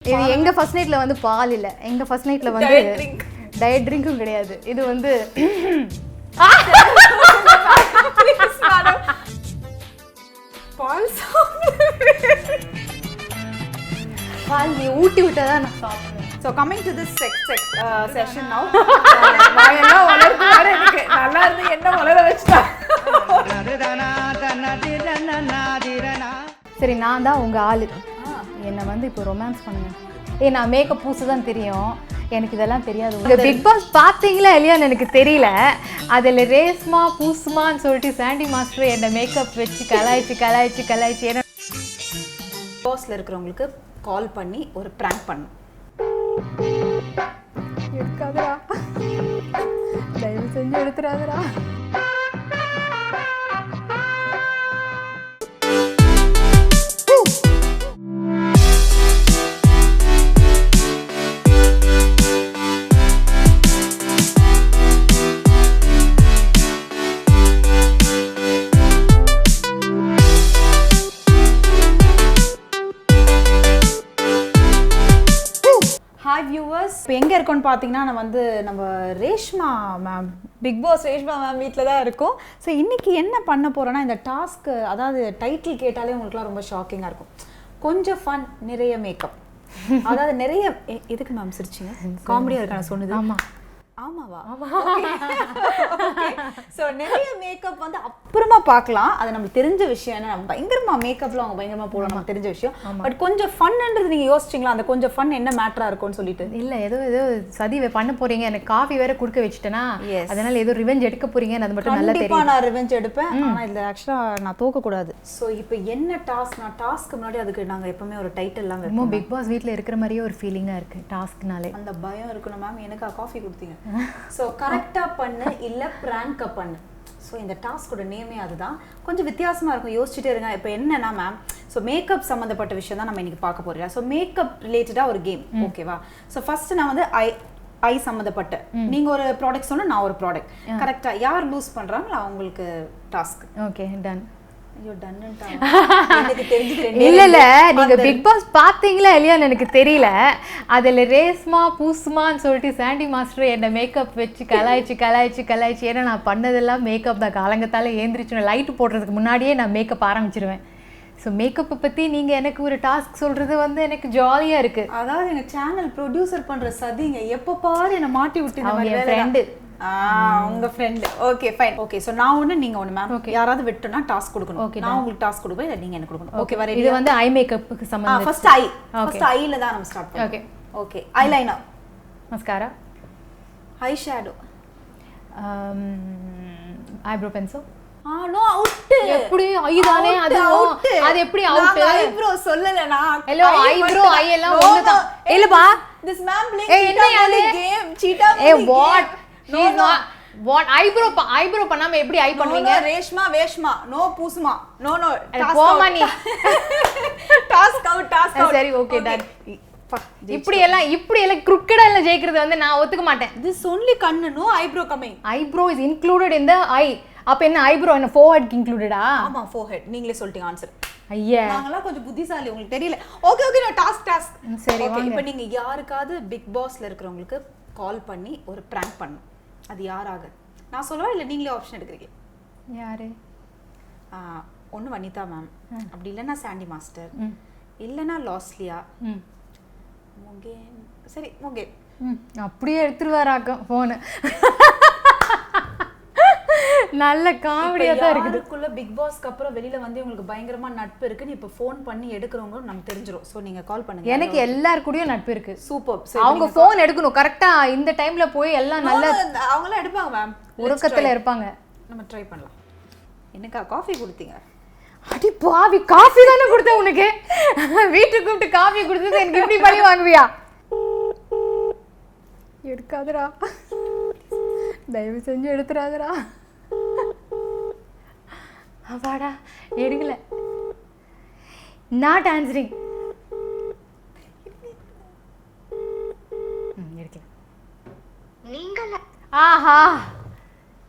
இது எங்க ஃபர்ஸ்ட் நைட்ல வந்து பால் இல்ல, எங்க ஃபர்ஸ்ட் நைட்ல வந்து டயட் ட்ரிங்க்கும் கிடையாது. இது வந்து பால் நீ ஊட்டி விட்டாதான் நான் சாப்பிடுவேன். So coming to this session now. வாயெல்லாம் வளர்ந்து வர எனக்கு நல்லா இருந்து என்ன வளர வச்சா. சரி, நான் தான் உங்க ஆளு. என்னை வந்து இப்போ ரொமான்ஸ் பண்ணுங்க. நான் மேக்கப் பூசு தான் தெரியும், எனக்கு இதெல்லாம் தெரியாது. உங்கள் பிக் பாஸ் பார்த்தீங்களா இல்லையான்னு எனக்கு தெரியல. அதில் ரேஸ்மா பூசுமான்னு சொல்லிட்டு சாண்டி மாஸ்டர் என்னை மேக்கப் வச்சு கலாய்ச்சி ஏன்னா பாஸ்ல இருக்கிறவங்களுக்கு கால் பண்ணி ஒரு ப்ராங்க் பண்ணும். எடுக்காதடா, தயவு செஞ்சு எடுத்துடாதடா. ஹாய் வியூவர்ஸ், இப்போ எங்கே இருக்கோன்னு பார்த்தீங்கன்னா நான் வந்து நம்ம Reshma ma'am, Bigg Boss Reshma ma'am வீட்டில் தான் இருக்கும். ஸோ இன்றைக்கி என்ன பண்ண போகிறோன்னா, இந்த டாஸ்க்கு, அதாவது டைட்டில் கேட்டாலே உங்களுக்குலாம் ரொம்ப ஷாக்கிங்காக இருக்கும். கொஞ்சம் ஃபன், நிறைய மேக்கப், அதாவது நிறைய எதுக்கு மேம் சிரிச்சிங்க? காமெடியாக இருக்கா நான் சொன்னது? ஆமாம். ஆமாவா? ஸோ நிறைய மேக்கப் வந்து அப்புறமா பார்க்கலாம். அது நமக்கு தெரிஞ்ச விஷயம். ஏன்னா நம்ம பயங்கரமா மேக்கப்லாம் அவங்க பயங்கரமா போடலாம், நமக்கு தெரிஞ்ச விஷயம். பட் கொஞ்சம் ஃபன்ன்றது நீங்க யோசிச்சிங்களா? அந்த கொஞ்சம் ஃபன் என்ன மேட்டரா இருக்கும்னு சொல்லிட்டு? இல்லை, ஏதோ சதி பண்ண போறீங்க, எனக்கு காஃபி வேற குடுக்க வச்சுட்டேன்னா அதனால ஏதோ ரிவெஞ்ச் எடுக்க போறீங்க. அது மட்டும் நல்லா தெரியும். நான் ரிவெஞ்ச் எடுப்பேன், ஆனா இதுல ஆக்சுவலா நான் தோக்க கூடாது. ஸோ இப்போ என்ன டாஸ்க்? நான் டாஸ்க்கு முன்னாடி அதுக்கு நாங்க எப்பவுமே ஒரு டைட்டில் எல்லாம் வைப்போம். பிக் பாஸ் வீட்டில் இருக்கிற மாதிரியே ஒரு ஃபீலிங்கா இருக்கு டாஸ்க்னாலே. அந்த பயம் இருக்கணும் மேம். எனக்கு காஃபி கொடுத்தீங்க. ஸோ கரெக்டாக பண்ணு இல்லை ப்ராங்க் பண்ணு. ஸோ இந்த டாஸ்கோட நேமே அதுதான். கொஞ்சம் வித்தியாசமாக இருக்கும், யோசிச்சுட்டே இருங்க. இப்போ என்னன்னா மேம், ஸோ மேக்கப் சம்மந்தப்பட்ட விஷயம் தான் நம்ம இன்னைக்கு பார்க்க போகிறோம். ஸோ மேக்கப் ரிலேட்டடாக ஒரு கேம், ஓகேவா? ஸோ ஃபர்ஸ்ட் நான் வந்து ஐ சம்மந்தப்பட்ட, நீங்கள் ஒரு ப்ராடக்ட் சொன்னால் நான் ஒரு ப்ராடக்ட், கரெக்டாக யார் லூஸ் பண்ணுறாங்களோ அவங்களுக்கு டாஸ்க். Okay, ton. இல்ல நீங்க பிக் பாஸ் பாத்தீங்களா இல்லையான்னு எனக்கு தெரியல. அதுல ரேஸ்மா பூசுமான்னு சொல்லிட்டு சாண்டி மாஸ்டர் என்ன மேக்கப் வச்சு கலாய்ச்சி ஏன்னா நான் பண்ணதெல்லாம் மேக்கப் தான். காலங்கத்தால ஏந்திரிச்சு லைட் போடுறதுக்கு முன்னாடியே நான் மேக்கப் ஆரம்பிச்சிருவேன். ஸோ மேக்கப்பை பற்றி நீங்கள் எனக்கு ஒரு டாஸ்க் சொல்கிறது வந்து எனக்கு ஜாலியாக இருக்குது. அதாவது எங்கள் சேனல் ப்ரொடியூசர் பண்ணுற சதிங்க, எப்போ பாரு என்னை மாட்டி விட்டு ஃப்ரெண்டு. உங்க friend. Okay fine. Okay, so நான் ஒண்ணு நீங்க ஒண்ணு மேம். யாராவது விட்டுனா டாஸ்க் கொடுக்கணும். ஓகே, நான் உங்களுக்கு டாஸ்க் கொடுப்பேன், இல்ல நீங்க எனக்கு கொடுக்கணும். ஓகே வர இது வந்து ஐ மேக்கப்புக்கு சம்பந்தம். ஃபர்ஸ்ட் ஐல தான் நம்ம ஸ்டார்ட் பண்ணோம். Okay okay, eyeliner, mascara, eye shadow, eyebrow pencil. No out. எப்படி ஐ தானே? அது எப்படி அவுட்? ஐப்ரோ சொல்லலனா. ஹலோ, ஐப்ரோ ஐ எல்லாம் ஒண்ணுதான். இல்லப்பா, this ma'am playing cheetah game. cheetah what? What eyebrow பண்ணாம எப்படி ஐ பண்ணுவீங்க? ரேஷ்மா வேஷ்மா, நோ பூசுமா, நோ போமானி. Task out. சரி, ஓகே டன். இப்படி எல்லாம் குறுக்கடா எல்லாம் ஜெயிக்கிறது வந்து நான் ஒத்துக்க மாட்டேன். this only கண்ணு, no eyebrow coming. eyebrow is included in the eye. அப்ப என்ன ஐப்ரோ என்ன forehead included-ஆ? ஆமா, forehead. நீங்களே சொல்லிட்டீங்க ஆன்சர். ஐயா, நாங்கலாம் கொஞ்சம் புத்திசாலி, உங்களுக்கு தெரியல. ஓகே நான் டாஸ்க். சரி, ஓகே. இப்போ நீங்க யாருக்காவது பிக் பாஸ்ல இருக்கிறவங்களுக்கு கால் பண்ணி ஒரு பிராங்க் பண்ணணும். அது யாராக? நான் சொல்லவா இல்ல நீங்களே ஆப்ஷன் எடுக்கிறீங்க? யாரு? ஒன்னு வனிதா மேம், அப்படி இல்லனா சாண்டி மாஸ்டர், இல்லனா லாஸ்லியா, முகேன். சரி, முகேன். அப்படியே எடுத்துருவாராக்கும் போன். நல்ல காமெடியா தான் இருக்குது. அதுக்குள்ள பிக் பாஸ்க்கு அப்புறம் வெளியில வந்து உங்களுக்கு பயங்கரமா நட்பு இருக்குன்னு இப்ப ஃபோன் பண்ணி எடுக்கிறவங்க நமக்கு தெரிஞ்சிரும். சோ நீங்க கால் பண்ணுங்க. எனக்கு எல்லார் கூடயும் நட்பு இருக்கு. சூப்பர். அவங்க ஃபோன் எடுக்கணும் கரெக்ட்டா இந்த டைம்ல போய் எல்லாம் நல்ல அவங்க எல்லாம் எடுப்பாங்க மேம், உறக்கத்துல இருப்பாங்க. நம்ம ட்ரை பண்ணலாம். என்னக்கா காஃபி கொடுத்தீங்க? அடி பாவி, காஃபி தானே கொடுத்தேன் உனக்கு. வீட்டுக்கு கூப்பிட்டு காஃபி கொடுத்தது எனக்கு இப்படி பழி வாங்குவியா? எடுக்காதடா, தயவு செஞ்சு எடுத்துறாதடா. அவாடா, எடுக்கல. Not answering. எடுக்கல. ஆஹா,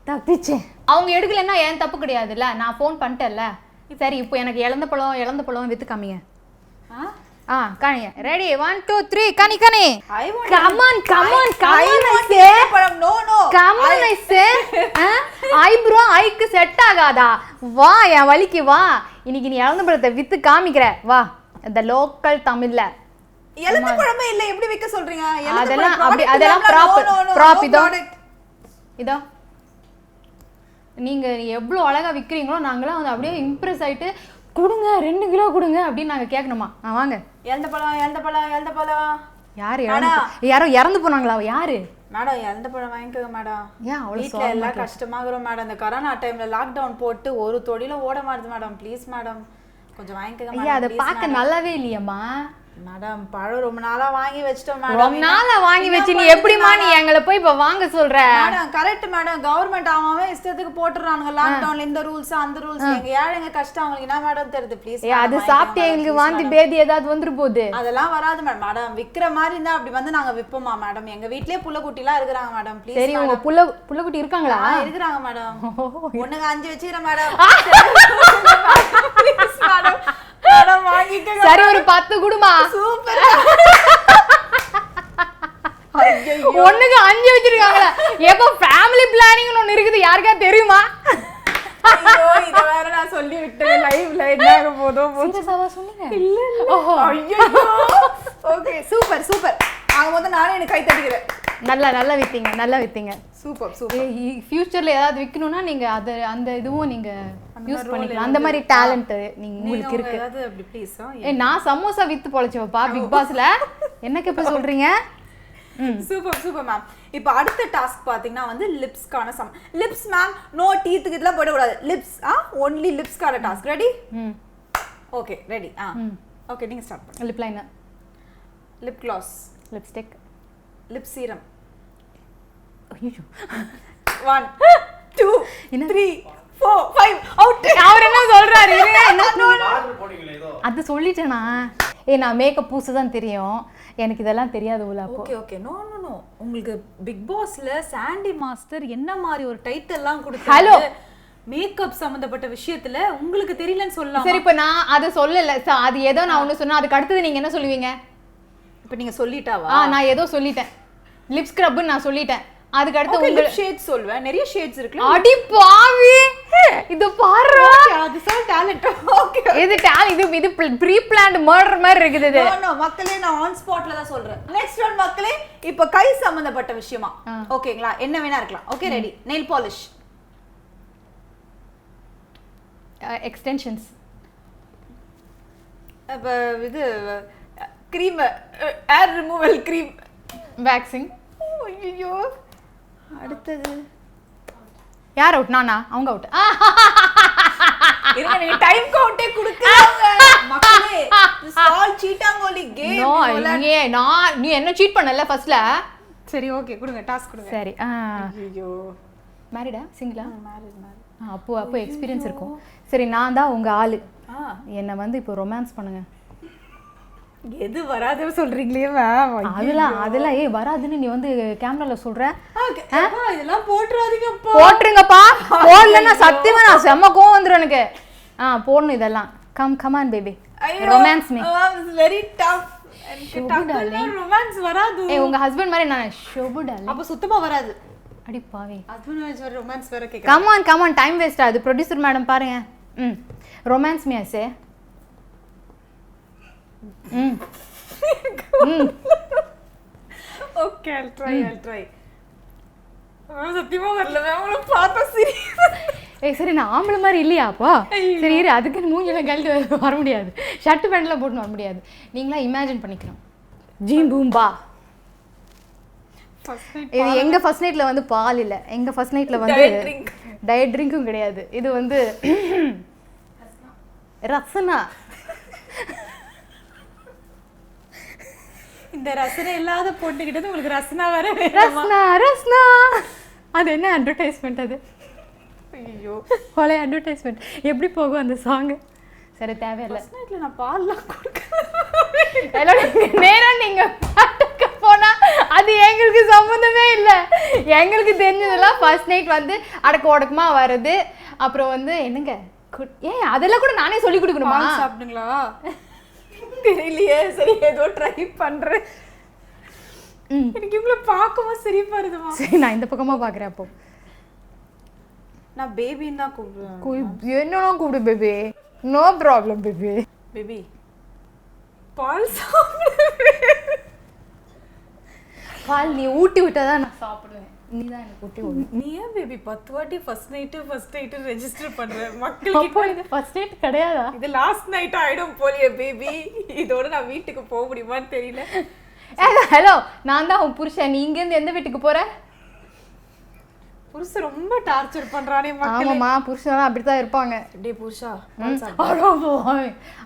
தப்பிச்சேன். அவங்க எடுக்கலன்னா ஏன் தப்பு கிடையாதுல்ல, நான் ஃபோன் பண்ணிட்டேன்ல. சரி, இப்போ எனக்கு இழந்த பழம் வித்து காமிங்க. கனி ready 1 2 3 Ghani Ghani I want come on I want say பழம். No come on I say eyebrow ஐக்கு செட் ஆகாதா வா என் வலிக்கு வா இன்னைக்கு நீ இழந்த பழத்தை வித்து காமிக்கிற வா இந்த லோக்கல் தமிழ்ல எலந்த பழமே இல்ல எப்படி விக்க சொல்றீங்க அதெல்லாம் அப்படி அதெல்லாம் ப்ராப் இதோ நீங்க எவ்வளவு அழகா விக்கிறீங்களோ நாங்களாம் வந்து அப்படியே இம்ப்ரெஸ் ஆயிட்டு கொடுங்க 2 கிலோ கொடுங்க அப்படின்னு நாங்க கேட்கணுமா வாங்க எலந்த பழம் யாரோ இறந்து போனாங்களா யாரு மேடம் எலந்த பழம் வாங்கிக்கோங்க மேடம் ஏன் அவ்வளவு வீட்ல எல்லாம் கஷ்டமாகறோம் மேடம் இந்த கொரோனா டைம்ல லாக்டவுன் போட்டு ஒரு தொழில ஓட மாட்டுது மேடம் ப்ளீஸ் மேடம் கொஞ்சம் வாங்கிக்கோங்க மேடம் அதை பார்க்க நல்லாவே இல்லையம்மா மேடம் பழம் ரொம்ப நாளா வாங்கி வச்சிட்டோம் மேடம் ரொம்ப நாளா வாங்கி வச்சு நீ எப்படிமா நீ எங்களை போய் இப்ப வாங்க சொல்ற மேடம் கரெக்ட் மேடம் கவர்மெண்ட் அவன் இஷ்டத்துக்கு போட்டுறானுங்க லாக்டவுன்ல இந்த ரூல்ஸ் அந்த ரூல்ஸ் எங்க ஏழைங்க கஷ்டம் அவங்களுக்கு என்ன மேடம் தெரியுது ப்ளீஸ் அது சாப்பிட்டு எங்களுக்கு வாந்தி பேதி ஏதாவது வந்துரு போகுது அதெல்லாம் வராது மேடம் மேடம் விக்கிற மாதிரி இருந்தா அப்படி வந்து நாங்க விப்போமா மேடம் எங்க வீட்லயே புள்ளக்குட்டி எல்லாம் இருக்கிறாங்க மேடம் ப்ளீஸ் சரி உங்க புள்ளக்குட்டி இருக்காங்களா இருக்கிறாங்க மேடம் ஒண்ணுங்க 5 வச்சிரேன் மேடம் மேடம் வாங்கிக்கங்க சரி ஒரு 10 குடுமா சூப்பர் ஒண்ணுக்கு 5 வச்சிருக்காங்களா எப்ப ஃபேமிலி பிளானிங்னு ஒன்னு இருக்குது யாருக்கா தெரியுமா ஐயோ இத வேற நான் சொல்லி விட்டேன் லைவ்ல என்னங்க போதோ சீரியஸாவா சொன்னீங்க இல்ல ஓஹோ ஐயோ ஓகே சூப்பர் ஆக மொத்தம் நானே எனக்கு கை தட்டிக்கிறேன் நல்லா வித்தீங்க சூப்பர் ஃபியூச்சர்ல ஏதாவது விக்கணும்னா நீங்க அந்த இதுவும் நீங்க யூஸ் பண்ணிக்கலாம் அந்த மாதிரி டாலன்ட் நீங்க உங்களுக்கு இருக்கு ஏதாவது அப்படி ப்ளீஸ் நான் சமோசா வித்து பொழைச்சவப்பா பிக் பாஸ்ல என்னக்கு இப்ப சொல்றீங்க சூப்பர் மேம் இப்போ அடுத்த டாஸ்க் பாத்தீங்கன்னா வந்து லிப்ஸ்க்கான லிப்ஸ் மேம் நோ டீத்துக்கு இதெல்லாம் போட கூடாது லிப்ஸ் ஒன்லி லிப்ஸ்க்கான task ready okay ready okay நீங்க ஸ்டார்ட் பண்ணுங்க lip liner lip gloss lipstick lip serum ஐயோ 1 2 3 4 5 அவுட் அவர் என்ன சொல்றாரு அது சொல்லிட்டேனா நான் மேக்கப் பூசு தான் தெரியும் எனக்கு இதெல்லாம் தெரியாது உள்ள அப்போ ஓகே நோ உங்களுக்கு பிக் பாஸ்ல சாண்டி மாஸ்டர் என்ன மாதிரி ஒரு டைட்டில் எல்லாம் கொடுத்தாரு ஹலோ மேக்கப் சம்பந்தப்பட்ட விஷயத்துல உங்களுக்கு தெரியலன்னு சொல்லலாம் சரி இப்ப நான் அத சொல்லல அது ஏதோ நான் ஒன்னு சொன்னா அதுக்கு அடுத்து நீங்க என்ன சொல்லுவீங்க இப்ப நீங்க சொல்லிட்டாவா நான் ஏதோ சொல்லிட்டேன் லிப் ஸ்க்ரப் நான் சொல்லிட்டேன் அதுக்கு அடுத்து உங்களுக்கு ஷேட்ஸ் சொல்வேன் நிறைய ஷேட்ஸ் இருக்குல அடி பாவி இது பாரு அது சோ டாலன்ட் ஓகே இது டாலன்ட் இது ப்ரீ பிளான்ட் மர்டர் மாதிரி இருக்குது இது நோ மக்களே நான் ஆன் ஸ்பாட்ல தான் சொல்றேன் நெக்ஸ்ட் ஒன் மக்களே இப்போ கை சம்பந்தப்பட்ட விஷயமா ஓகேங்களா என்ன வேணா இருக்கலாம் okay ready nail polish extensions அப்ப இது கிரீம் ஏர் ரிமூவல் கிரீம் வேக்சிங் ஐயோ அடுத்தது யார் அவுட் நானா அவங்க அவுட் இருங்க நீங்க டைம் கவுண்டே கொடுக்கறாங்க மக்களே this all சீட்டாங்கோலி கேம் நீ என்ன சீட் பண்ணல ஃபர்ஸ்ட்ல சரி ஓகே கொடுங்க டாஸ்க் கொடுங்க சரி ஐயோ மேரிடா சிங்கிளா மேரிட் அப்போ எக்ஸ்பீரியன்ஸ் இருக்கும் சரி நான் தான் உங்க ஆளு என்ன வந்து இப்போ ரொமான்ஸ் பண்ணுங்க எது வராதுன்னு சொல்றீங்களே மேம் அதெல்லாம் வராதுன்னு நீ வந்து கேமரால சொல்ற இதெல்லாம் போட்றாதீங்கப்பா போட்ருங்கப்பா போடலன்னா சத்தியமா நான் செம்ம கோவம் வந்துரும் எனக்கு போடணும் இதெல்லாம் come on baby romance me very tough romance வராது உங்க ஹஸ்பண்ட் மாதிரி நான் ஷோபு டார்லிங் அப்ப சுத்தமா வராது அடி பாவி ஹஸ்பண்ட் வேற ரொமான்ஸ் வேற கேக்குறேன் கம் ஆன் டைம் வேஸ்ட் ஆகுது ப்ரொடியூசர் மேடம் பாருங்க romance me I say okay I'll try சத்தியமா வரல மேம் பார்த்தா சரி நான் ஆம்பளை மாதிரி இல்லையா அப்போ சரி இரு அதுக்கு மூஞ்சில கழட்டு வர முடியாது ஷர்ட் பேண்ட்லாம் போட்டு வர முடியாது நீங்களா இமேஜின் பண்ணிக்கணும் ஜீம் பூம்பா இது எங்க ஃபர்ஸ்ட் நைட்ல வந்து பால் இல்ல எங்க ஃபர்ஸ்ட் நைட்ல வந்து டயட் ட்ரிங்க்கும் கிடையாது இது வந்து ரசனா இந்த ரசனை இல்லாத போட்டுக்கிட்டது உங்களுக்கு ரசனா வர ரசனா அது என்ன அட்வர்டைஸ்மெண்ட் அது ஐயோ பழைய அட்வர்டைஸ்மெண்ட் எப்படி போகும் அந்த சாங் சரி தேவையில்லை ஃபர்ஸ்ட் நைட்ல நான் பால்லாம் கொடுக்க நேரா நீங்க பாட்டுக்கு போனா அது எங்களுக்கு சம்மந்தமே இல்லை எங்களுக்கு தெரிஞ்சதெல்லாம் ஃபர்ஸ்ட் நைட் வந்து அடக்க உடக்கமா வருது அப்புறம் வந்து என்னங்க அதெல்லாம் கூட நானே சொல்லி கொடுக்கணுமா சாப்பிடுங்களா தெரியலையே, சரி ஏதோ ட்ரை பண்றேன். எனக்கு இவ்வளோ பார்க்கவும் சிரிப்பா இருக்குமா. சரி நான் இந்த பக்கமா பார்க்குறேன். அப்போ நான் பேபின்னு தான் கூப்பிடுவேன். என்னன்னா கூப்பிடு baby, no problem baby. Baby பால் சாப்பிடு. பால் நீ ஊட்டி விட்டாதான் நான் சாப்பிடுவேன், நீ தான் எனக்கு ஊட்டி விடு. நீ ஏன் பேபி 10 வாட்டி ஃபர்ஸ்ட் நைட்டு ரெஜிஸ்டர் பண்ற அப்போ மக்களுக்கு? இது ஃபர்ஸ்ட் நைட் கிடையாதா? இது லாஸ்ட் நைட் ஆயிடும் போலியே பேபி. இதோட நான் வீட்டுக்கு போக முடியுமான்னு தெரியல. ஹலோ, நான் தான் உன் புருஷன். நீ இங்கேருந்து எந்த வீட்டுக்கு போற? புருஷன் ரொம்ப டார்ச்சர் பண்றானே மக்களே. ஆமாம்மா, புருஷன்லாம் அப்படித்தான் இருப்பாங்க. டேய் புருஷா,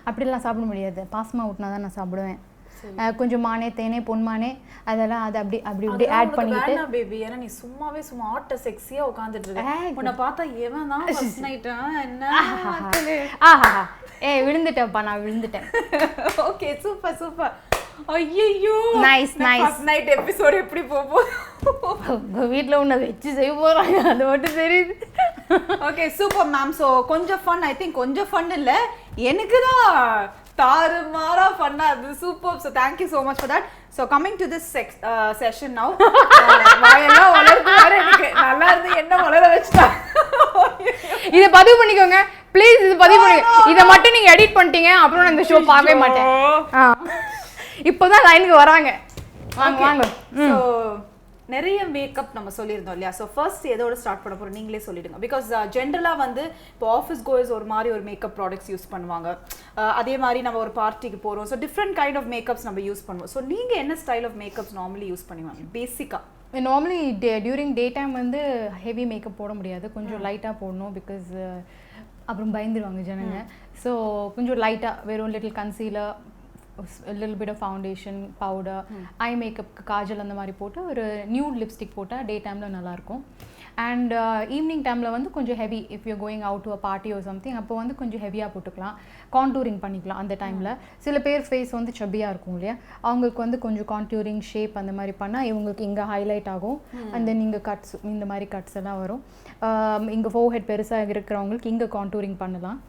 அப்படிலாம் சாப்பிட முடியாது. பாஸ்மா ஊட்டினா தான் நான் சாப்பிடுவேன். கொஞ்சம் மானே, தேனே, பொன்மானே அதெல்லாம் அதை அப்படி அப்படி இப்படி ஆட் பண்ணிட்டு. வேணாம் பேபி, ஏன்னா நீ சும்மாவே சும்மா ஆட்ட செக்ஸியா உட்காந்துட்டு இருக்க. உன்னை பார்த்தா எவன் தான் ஃபர்ஸ்ட் நைட் என்ன. ஆஹா, விழுந்துட்டேன்ப்பா, நான் விழுந்துட்டேன். Okay, super super. ஐயோ nice nice. First night episode எப்படி போகும்? வீட்டில் உன்னை வச்சு செய்ய போகிறாங்க, அது மட்டும் தெரியுது. Okay super ma'am. ஸோ கொஞ்சம் ஃபன், ஐ திங்க் கொஞ்சம் ஃபன் இல்லை, எனக்கு தான் தாறுமாறா ஃபன்னா அது. Super. So thank you so much for that. So coming to this session now. வாயெல்லாம் வளர்ந்து எனக்கு நல்லா இருந்து என்ன வளர வச்சுட்டா. இதை பதிவு பண்ணிக்கோங்க ப்ளீஸ், இது பதிவு பண்ணிக்கோங்க. இதை மட்டும் நீங்கள் எடிட் பண்ணிட்டீங்க அப்புறம் நான் இந்த ஷோ பார்க்கவே மாட்டேன். இப்போதான் லைனுக்கு வராங்க. வாங்க வாங்க. ஸோ நிறைய மேக்கப் நம்ம சொல்லியிருந்தோம் இல்லையா? ஸோ ஃபர்ஸ்ட் எதோட ஸ்டார்ட் பண்ண போகிறோம் நீங்களே சொல்லிடுங்க. பிகாஸ் ஜென்ரலாக வந்து இப்போ ஆஃபீஸ் கோயர்ஸ் ஒரு மாதிரி ஒரு மேக்கப் ப்ராடக்ட்ஸ் யூஸ் பண்ணுவாங்க, அதே மாதிரி நம்ம ஒரு பார்ட்டிக்கு போகிறோம். So different kind of makeups நம்ம யூஸ் பண்ணுவோம். ஸோ நீங்கள் என்ன style of makeups normally use பண்ணுவாங்க பேசிக்காக? நார்மலி டியூரிங் டே டைம் வந்து ஹெவி மேக்கப் போட முடியாது, கொஞ்சம் லைட்டாக போடணும். பிகாஸ் அப்புறம் பயந்துருவாங்க ஜனங்க. ஸோ கொஞ்சம் லைட்டாக வெறும் little concealer, little bit of foundation, powder, eye மேக்கப்க்கு காஜல் அந்த மாதிரி போட்டு ஒரு நியூட் லிப்ஸ்டிக் போட்டால் டே டைமில் நல்லாயிருக்கும். அண்ட் ஈவினிங் டைமில் வந்து கொஞ்சம் heavy, if you going out to a party or something, அப்போ வந்து கொஞ்சம் ஹெவியாக போட்டுக்கலாம், கான்டூரிங் பண்ணிக்கலாம் அந்த டைமில். சில பேர் ஃபேஸ் வந்து சப்பியாக இருக்கும் இல்லையா, அவங்களுக்கு வந்து கொஞ்சம் கான்டூரிங் ஷேப் அந்த மாதிரி பண்ணால் இவங்களுக்கு இங்கே ஹைலைட் ஆகும். அண்ட் தென் இங்கே கட்ஸ், இந்த மாதிரி கட்ஸ் எல்லாம் வரும். இங்கே ஃபோர்ஹெட் பெருசாக இருக்கிறவங்களுக்கு இங்கே கான்டூரிங் பண்ணலாம்.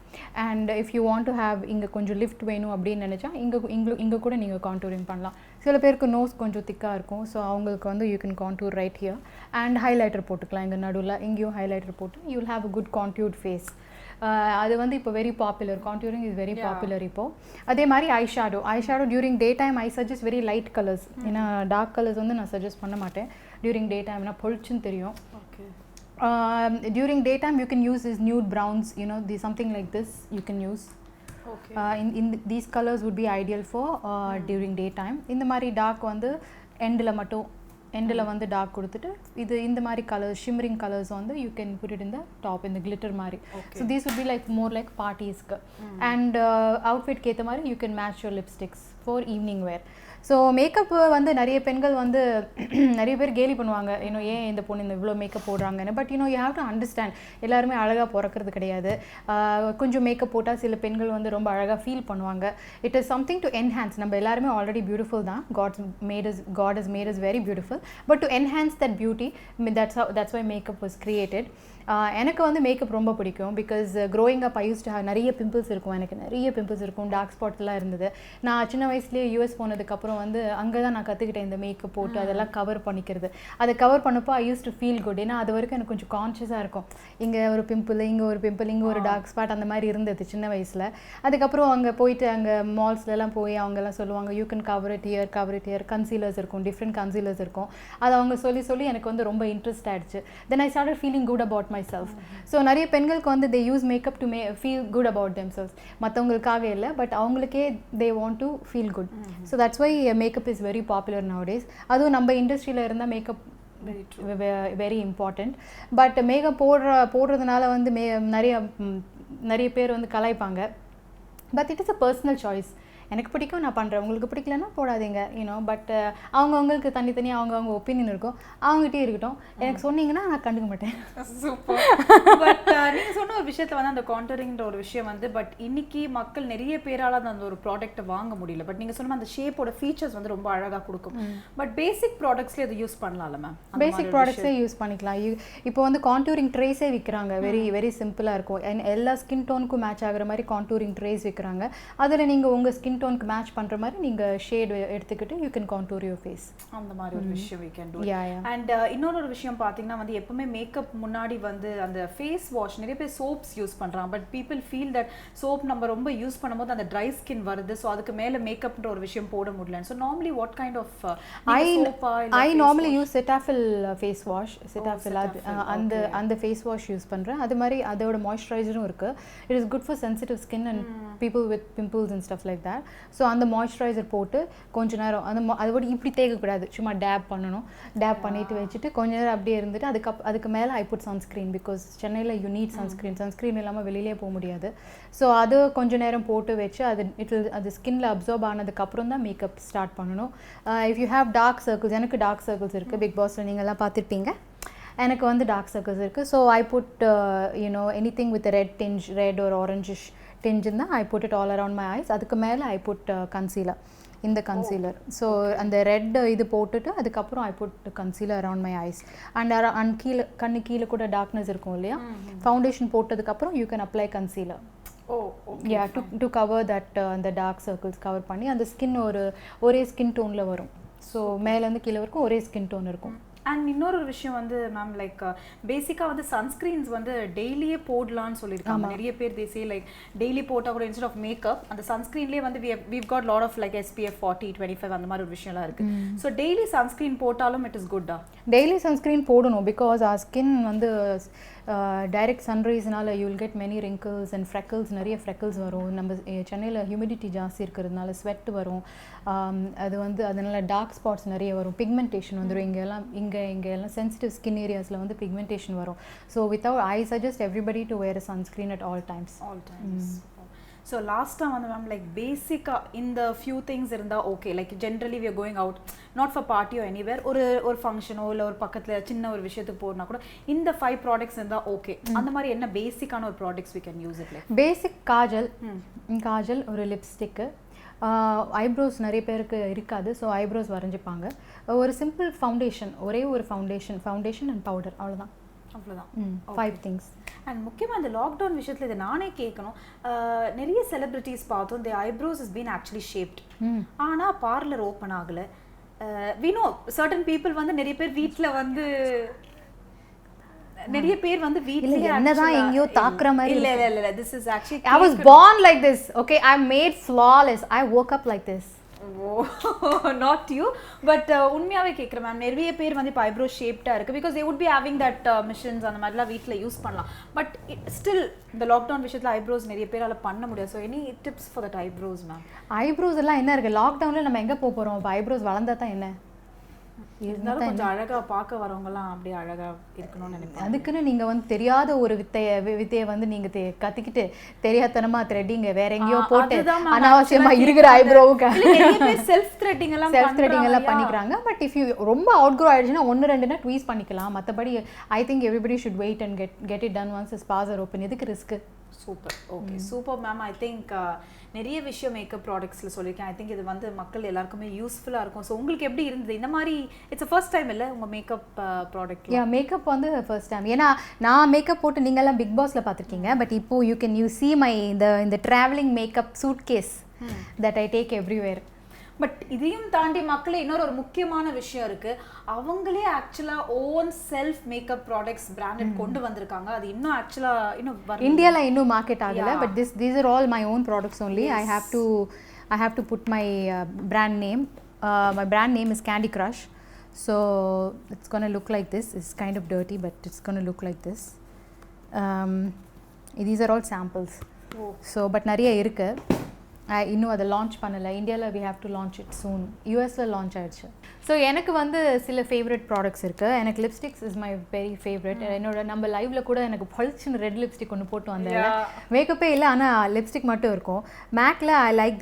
And if you want to have இங்கே கொஞ்சம் லிஃப்ட் வேணும் அப்படின்னு நினச்சா இங்கே கூட நீங்கள் கான்டூரிங் பண்ணலாம். சில பேருக்கு நோஸ் கொஞ்சம் திக்காக இருக்கும், ஸோ அவங்களுக்கு வந்து you can contour right here. And highlighter போட்டுக்கலாம் இங்கே நடுவில், இங்கேயும் ஹைலைட்டர் போட்டு you will have a good contoured face. அது வந்து இப்போ very popular, contouring is very popular இப்போது. அதே மாதிரி eye shadow during day time I suggest very light colours. ஏன்னா டார்க் கலர்ஸ் வந்து நான் சஜஸ்ட் பண்ண மாட்டேன் டியூரிங் டே டைம்னா பொழிச்சுன்னு தெரியும். Okay. During daytime you can use these nude browns, you know, something like this you can use. Okay. These colors would be ideal for during daytime. இந்த மாதிரி dark வந்து எண்டில் வந்து டார்க் கொடுத்துட்டு இது இந்த மாதிரி கலர்ஸ், ஷிம்மரிங் கலர்ஸ் வந்து you can put it in the top, இந்த கிளிட்டர் மாதிரி. So these would be like more like பார்ட்டிஸ்க்கு. அண்ட் அவுட்ஃபிட்க்கு ஏற்ற மாதிரி you can match your lipsticks for evening wear. So makeup வந்து நிறைய பெண்கள் வந்து நிறைய பேர் கேலி பண்ணுவாங்க, இன்னும் ஏன் இந்த பொண்ணு இந்த இவ்வளோ மேக்கப் போடுறாங்கன்னு. But you have to understand, எல்லாருமே அழகாக பிறக்கிறது கிடையாது. கொஞ்சம் மேக்கப் போட்டால் சில பெண்கள் வந்து ரொம்ப அழகாக ஃபீல் பண்ணுவாங்க. It is something to enhance. நம்ம எல்லாருமே ஆல்ரெடி பியூட்டிஃபுல் தான், God has made us very beautiful, but to enhance that beauty, that's why makeup was created. எனக்கு வந்து மேக்கப் ரொம்ப பிடிக்கும். Because growing up I use to have நிறைய pimples இருக்கும், எனக்கு நிறைய பிம்பிள்ஸ் இருக்கும், டார்க் ஸ்பாட்லாம் இருந்தது. நான் சின்ன வயசுலேயே யூஎஸ் போனதுக்கப்புறம் வந்து அங்கே தான் நான் கற்றுக்கிட்டேன் இந்த மேக்கப் போட்டு அதெல்லாம் கவர் பண்ணிக்கிறது. அதை கவர் பண்ணப்போ ஐ யூஸ் டு ஃபீல் குட். ஏன்னா அது வரைக்கும் எனக்கு கொஞ்சம் கான்ஷியஸாக இருக்கும், இங்கே ஒரு பிம்பிள், இங்கே ஒரு பிம்பிள், இங்கே ஒரு டார்க் ஸ்பாட், அந்த மாதிரி இருந்தது சின்ன வயசில். அதுக்கப்புறம் அங்கே போயிட்டு அங்கே மால்ஸ்லலாம் போய் அவங்கெல்லாம் சொல்லுவாங்க you can cover it here, concealers இருக்கும், டிஃப்ரெண்ட் கன்சீலர்ஸ் இருக்கும். அதை அவங்க சொல்லி எனக்கு வந்து ரொம்ப இன்ட்ரெஸ்ட் ஆகிடுச்சு. Then I started feeling good about myself. So நிறைய பெண்களுக்கு வந்து they use makeup to feel good about themselves. மற்றவங்களுக்காக இல்லை, பட் அவங்களுக்கே they want to feel good. So that's why makeup is very popular nowadays. அதுவும் நம்ம இண்டஸ்ட்ரியில் இருந்தால் makeup very important. But makeup போடுறதுனால வந்து நிறைய பேர் வந்து கலாய்ப்பாங்க. But it is a personal choice. எனக்கு பிடிக்கும், நான் பண்ணுறேன். உங்களுக்கு பிடிக்கலன்னா போடாதீங்க, யூனோ. பட் அவங்கவுங்களுக்கு தனித்தனியாக அவங்கவுங்க ஒப்பீனியன் இருக்கும், அவங்ககிட்டே இருக்கட்டும். எனக்கு சொன்னீங்கன்னா நான் கண்டுக்க மாட்டேன். சூப்பர். பட் நீங்கள் சொன்ன ஒரு விஷயத்தில் வந்து அந்த கான்டரிங்கிற ஒரு விஷயம் வந்து, பட் இன்னைக்கு மக்கள் நிறைய பேரால் அந்த ஒரு ப்ராடக்ட்டை வாங்க முடியல. பட் நீங்கள் சொன்ன அந்த ஷேப்போட ஃபீச்சர்ஸ் வந்து ரொம்ப அழகாக கொடுக்கும். பட் பேசிக் ப்ராடக்ட்ஸ்லேயே அதை யூஸ் பண்ணலாம்ல மேம்? பேசிக் ப்ராடக்ட்ஸே யூஸ் பண்ணிக்கலாம். இப்போ வந்து கான்டூரிங் ட்ரேஸே விற்கிறாங்க, வெரி சிம்பிளாக இருக்கும். எல்லா ஸ்கின் டோனுக்கும் மேட்ச் ஆகிற மாதிரி கான்டூரிங் ட்ரேஸ் விற்கிறாங்க. அதில் நீங்கள் உங்கள் ஸ்கின் ஸ்கின் டோனுக்கு மேட்ச் பண்ணுற மாதிரி நீங்கள் ஷேட் எடுத்துக்கிட்டு you can contour your face. அந்த மாதிரி ஒரு விஷயம் we can do. Yeah, yeah. And இன்னொரு விஷயம் பார்த்தீங்கன்னா வந்து எப்பவுமே மேக்கப் முன்னாடி வந்து அந்த ஃபேஸ் வாஷ் நிறைய பேர் சோப்ஸ் யூஸ் பண்ணுறாங்க. But people feel that soap நம்ம ரொம்ப யூஸ் பண்ணும்போது அந்த ட்ரை ஸ்கின் வருது, ஸோ அதுக்கு மேலே மேக்கப்ன்ற ஒரு விஷயம் போட முடியல. So normally what kind of I normally use Cetaphil face wash. Cetaphil அந்த ஃபேஸ் வாஷ் யூஸ் பண்ணுறேன். அது மாதிரி அதோட மாய்ஸ்சரைசரும் இருக்குது. It is good for sensitive skin and people with pimples and stuff like that. So அந்த மாய்ஸ்சரைசர் போட்டு கொஞ்ச நேரம் அதோட இப்படி தேக்கக்கூடாது, சும்மா டேப் பண்ணணும். டேப் பண்ணிட்டு வச்சுட்டு கொஞ்ச நேரம் அப்படியே இருந்துட்டு அதுக்கு மேலே ஐ புட் சன்ஸ்க்ரீன். பிகாஸ் சென்னையில் யூ நீட் சன்ஸ்க்ரீன் இல்லாமல் வெளியிலே போக முடியாது. ஸோ அது கொஞ்ச நேரம் போட்டு வச்சு அது ஸ்கின்ல அப்சர்வ் ஆனதுக்கப்புறம் தான் மேக்கப் ஸ்டார்ட் பண்ணணும். If you have dark circles, எனக்கு டார்க் சர்க்கிள்ஸ் இருக்குது. பிக் பாஸில் நீங்கள்லாம் பார்த்துருப்பீங்க. எனக்கு வந்து டார்க் சர்க்கிள்ஸ் இருக்குது. So I put anything with red ஒரு ஆரஞ்சிஷ் tinge இருந்தால் I put it all around my eyes. அதுக்கு மேலே ஐ புட் கன்சீலர், இந்த கன்சீலர். ஸோ அந்த ரெட் இது போட்டுட்டு அதுக்கப்புறம் I put concealer around my eyes. And கீழே கீழே கூட டார்க்னஸ் இருக்கும் இல்லையா, ஃபவுண்டேஷன் போட்டதுக்கப்புறம் you can apply concealer. To cover that அந்த டார்க் சர்க்கிள்ஸ் கவர் பண்ணி அந்த ஸ்கின் ஒரே ஸ்கின் டோனில் வரும். ஸோ மேலேருந்து கீழே வரைக்கும் ஒரே ஸ்கின் டோன் இருக்கும். அண்ட் இன்னொரு விஷயம் வந்து மேம் லைக் பேசிக்காக வந்து சன்ஸ்க்ரீன்ஸ் வந்து டெய்லியே போடலான்னு சொல்லியிருக்காங்க நிறைய பேர். தேசே லைக் டெய்லி போட்டால் கூட இன்ஸ்டெட் ஆஃப் மேக்கப் அந்த சன்ஸ்க்ரீன்லேயே வந்து we've got lot of like SPF 40 25 அந்த மாதிரி ஒரு விஷயம்லாம் இருக்குது. ஸோ டெய்லி சன்ஸ்க்ரீன் போட்டாலும் இட் இஸ் குட்டா? டெய்லி சன்ஸ்க்ரீன் போடணும். பிகாஸ் ஆர் ஸ்கின் வந்து டைரக்ட் சன்ரைஸ்னால you will get many wrinkles and freckles, நிறைய ஃப்ரெக்கிள்ஸ் வரும். நம்ம சென்னையில் ஹியூமிடிட்டி ஜாஸ்தி இருக்கிறதுனால ஸ்வெட் வரும். அது வந்து அதனால டார்க் ஸ்பாட்ஸ் நிறைய வரும், பிக்மெண்டேஷன் வந்துடும். இங்கெல்லாம் சென்சிட்டிவ் ஸ்கின் ஏரியாஸில் வந்து பிக்மெண்டேஷன் வரும். So without I suggest everybody to wear a sunscreen at all times. So லாஸ்ட்டாக வந்து மேம் லைக் பேசிக்காக இந்த ஃபியூ திங்ஸ் இருந்தால் okay, like generally we are going out not for பார்ட்டியோ எனிவேர், ஒரு ஃபங்க்ஷனோ இல்லை ஒரு பக்கத்தில் சின்ன ஒரு விஷயத்துக்கு போனா கூட இந்த 5 ப்ராடக்ட்ஸ் இருந்தால் ஓகே. அந்த மாதிரி என்ன பேசிக்கான ஒரு products we can use it? Like basic kajal, ஒரு லிப்ஸ்டிக்கு, ஐப்ரோஸ் நிறைய பேருக்கு இருக்காது, ஸோ ஐப்ரோஸ் வரைஞ்சிப்பாங்க. ஒரு சிம்பிள் ஃபவுண்டேஷன், ஒரே ஒரு ஃபவுண்டேஷன் அண்ட் பவுடர், அவ்வளோதான். 5 திங்ஸ். அண்ட் முக்கியமாக இந்த லாக்டவுன் விஷயத்தில் இதை நானே கேட்கணும். நிறைய செலிபிரிட்டிஸ் பார்த்தோம், the eyebrows is been actually shaped. ஆனால் பார்லர் ஓப்பன் ஆகலை. வி நோ சர்டன் பீப்புள் வந்து நிறைய பேர் வீட்டில் வந்து என்னதான் எங்கயோ தாக்குற மாதிரி. இல்ல this is actually I was born like this. Okay, I'm made flawless. I woke up like this. Not you, but உண்மையாவே கேக்குறேன் மேம். நிறைய பேர் வந்து இப்போ ஐப்ரோ ஷேப்டா இருக்கு because they would be having that missions அந்த மாதிரிலாம் வீட்டில் யூஸ் பண்ணலாம். பட் ஸ்டில் இந்த லாக்டவுன் விஷயத்தில் ஐப்ரோஸ் நிறைய பேரால பண்ண முடியாது. So any tips for that eyebrows ma'am? Eyebrows எல்லாம் என்ன இருக்கு, லாக்டவுனில் நம்ம எங்கே போக போகிறோம்? இப்போ ஐப்ரோஸ் வளர்ந்தா தான் என்ன இருந்தாலும் கொஞ்சம் அழகா பார்க்க வரவங்கலாம் அப்படியே அழகா இருக்கணும்னு நினைப்பேன். அதுக்குன்னு நீங்க வந்து தெரியாத ஒரு வித்தையை வந்து நீங்க கத்திக்கிட்டு தெரியாதனமா த்ரெட்டிங்க வேற எங்கேயோ போட்டு அனாவசியமா இருக்கிற ஐப்ரோவுக்கு செல்ஃப் த்ரெட்டிங் எல்லாம் பண்ணிக்கிறாங்க. பட் இஃப் யூ ரொம்ப அவுட் க்ரோ ஆயிடுச்சுன்னா 1-2 ட்வீஸ் பண்ணிக்கலாம். மற்றபடி I think everybody should wait and get it done once spas are open. எதுக்கு risk? Super. Okay, super ma'am. I think நிறைய விஷயம் மேக்கப் ப்ராடக்ட்ஸில் சொல்லியிருக்கேன். ஐ திங்க் இது வந்து மக்கள் எல்லாருக்குமே யூஸ்ஃபுல்லாக இருக்கும். ஸோ உங்களுக்கு எப்படி இருந்தது இந்த மாதிரி? இட்ஸ் ஃபர்ஸ்ட் டைம் இல்லை உங்கள் மேக்கப் ப்ராடக்ட்? மேக்கப் வந்து ஃபர்ஸ்ட் டைம். ஏன்னா நான் மேக்கப் போட்டு நீங்கள்லாம் பிக் பாஸில் பார்த்துருக்கீங்க. பட் இப்போ யூ see my இந்த travelling makeup suitcase that I take everywhere. But இதையும் தாண்டி மக்களே இன்னொரு ஒரு முக்கியமான விஷயம் இருக்கு, அவங்களே ஆக்சுவலா own self makeup products branded கொண்டு வந்திருக்காங்க. அது இன்னும் ஆக்சுவலா இன்னும் இந்தியால இன்னும் மார்க்கெட் ஆகல. But these are all my own products only. Yes. I have to put my brand name. My brand name is Candy Crush. So it's going to look like this. It's kind of dirty, but it's going to look like this. These are all samples. Oh. So but நிறைய இருக்கு. இன்னும் அதை launch பண்ணலை. இந்தியாவில் we have to launch it soon. யூஎஸில் launch ஆயிடுச்சு. So எனக்கு வந்து சில ஃபேவரட் ப்ராடக்ட்ஸ் இருக்குது. எனக்கு lipsticks is my very favourite. என்னோட நம்ம லைவ்ல கூட எனக்கு பளிச்சுன்னு ரெட் லிப்ஸ்டிக் ஒன்று போட்டு வந்தேன். மேக்கப்பே இல்லை, ஆனால் லிப்ஸ்டிக் மட்டும் இருக்கும். மேக்கில் I like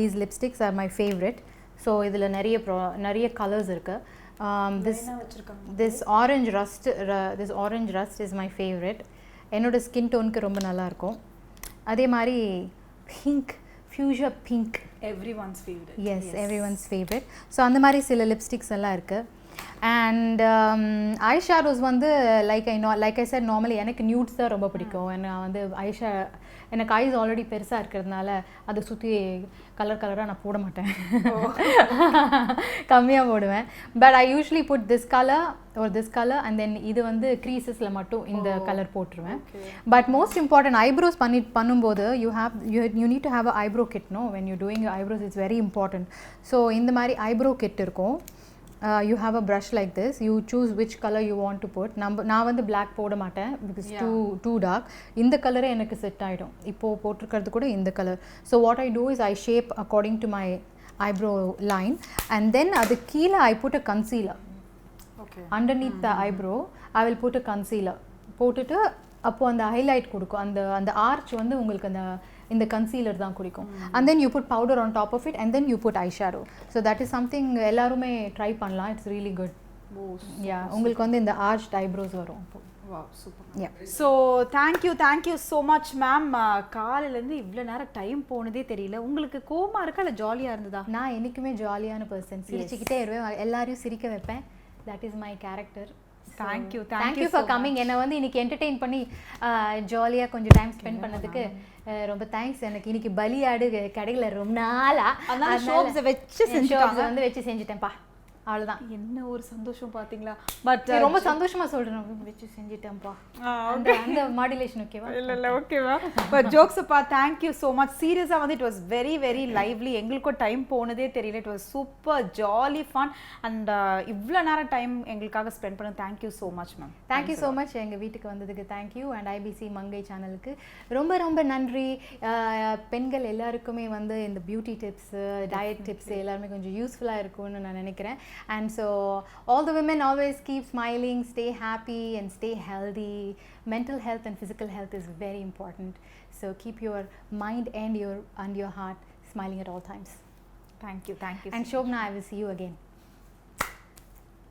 these lipsticks are my favourite. So இதில் நிறைய கலர்ஸ் இருக்குது. This orange rust is my favourite. என்னோட ஸ்கின் டோனுக்கு ரொம்ப நல்லாயிருக்கும். அதே மாதிரி pink, fuchsia pink, everyone's favorite. Yes, everyone's favorite. So அந்த மாதிரி சில லிப்ஸ்டிக்ஸ் எல்லாம் இருக்கு. அண்ட் ஐ ஷேடோஸ் வந்து லைக் ஐ said நார்மலி எனக்கு நியூட்ஸ் தான் ரொம்ப பிடிக்கும். நான் வந்து எனக்கு ஐஸ் ஆல்ரெடி பெருசாக இருக்கிறதுனால அதை சுற்றி கலராக நான் போட மாட்டேன், கம்மியாக போடுவேன். But I usually put this colour and then இது வந்து க்ரீசஸில் மட்டும் இந்த கலர் போட்டுருவேன். பட் மோஸ்ட் இம்பார்ட்டன்ட் ஐப்ரோஸ் பண்ணும்போது you need to have a eyebrow kit. No when you doing eyebrows it's very important. So இந்த மாதிரி ஐப்ரோ கிட் இருக்கும். You have a brush like this, you choose which color you want to put. நான் வந்து black போட மாட்டேன் because too dark. இந்த கலரே எனக்கு செட் ஆகிடும். இப்போது போட்டிருக்கிறது கூட இந்த colour. So what I do is I shape according to my eyebrow line and then அது கீழே I put a concealer. Okay. Underneath the eyebrow I will put a concealer. போட்டுட்டு அப்போது அந்த ஹைலைட் கொடுக்கும், அந்த ஆர்ச் வந்து உங்களுக்கு இந்த கன்சீலர் தான் குடிக்கும். And then you put powder on top of it and then you put eye shadow. So that is something எல்லாருமே ட்ரை பண்ணலாம். It's really good. யா, உங்களுக்கு வந்து இந்த ஆர்ச் ஐப்ரோஸ் வரும். So thank you so much ma'am. காலையிலேருந்து இவ்வளோ நேரம் time போனதே தெரியல. உங்களுக்கு கோமா இருக்கா இல்லை ஜாலியாக இருந்ததா? நான் என்றைக்குமே ஜாலியான பர்சன், சிரிச்சுக்கிட்டே இருவேன், எல்லாரையும் சிரிக்க வைப்பேன். That is my character. Thank you for coming. என்னை வந்து இன்னைக்கு என்டர்டெயின் பண்ணி ஜாலியாக கொஞ்சம் டைம் ஸ்பெண்ட் பண்ணதுக்கு ரொம்ப தேங்க்ஸ். எனக்கு இன்னைக்கு பலியாடு கடையில் ரொம்ப நாளாக வச்சு செஞ்சுட்டேன்ப்பா. அவ்வளோதான். என்ன ஒரு சந்தோஷம் பார்த்தீங்களா? பட் ரொம்ப சந்தோஷமாக சொல்கிறேன், வச்சு செஞ்சுட்டேன்ப்பா. அந்த மாடுலேஷன் ஓகேவா? இல்லை ஓகேவா? பட் ஜோக்ஸ் அப்பா, தேங்க்யூ ஸோ மச். சீரியஸாக வந்து it was very very lively. எங்களுக்கும் டைம் போனதே தெரியல. It was super jolly fun and இவ்வளோ நேரம் டைம் எங்களுக்காக ஸ்பெண்ட் பண்ண thank you so much ma'am. Thank you so much. எங்கள் வீட்டுக்கு வந்ததுக்கு தேங்க்யூ. அண்ட் ஐபிசி மங்கை சேனலுக்கு ரொம்ப ரொம்ப நன்றி. பெண்கள் எல்லாருக்குமே வந்து இந்த பியூட்டி டிப்ஸு, டயட் டிப்ஸ் எல்லாருமே கொஞ்சம் யூஸ்ஃபுல்லாக இருக்கும்னு நான் நினைக்கிறேன். And so all the women always keep smiling, stay happy and stay healthy. Mental health and physical health is very important. So keep your mind and your heart smiling at all times. Thank you. And Shobna, I will see you again.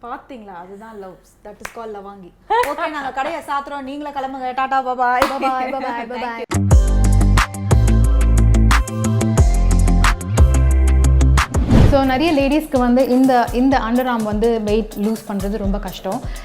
பாத்தீங்களா, அதுதான் love. That is call லவாங்கி. Okay, நாங்க கடையை சாத்துறோம், நீங்களே கிளம்புங்க. டாடா, பாய். So நிறைய லேடிஸ்க்கு வந்து இந்த அண்டர் ஆர்ம் வந்து வெயிட் லூஸ் பண்ணுறது ரொம்ப கஷ்டம்.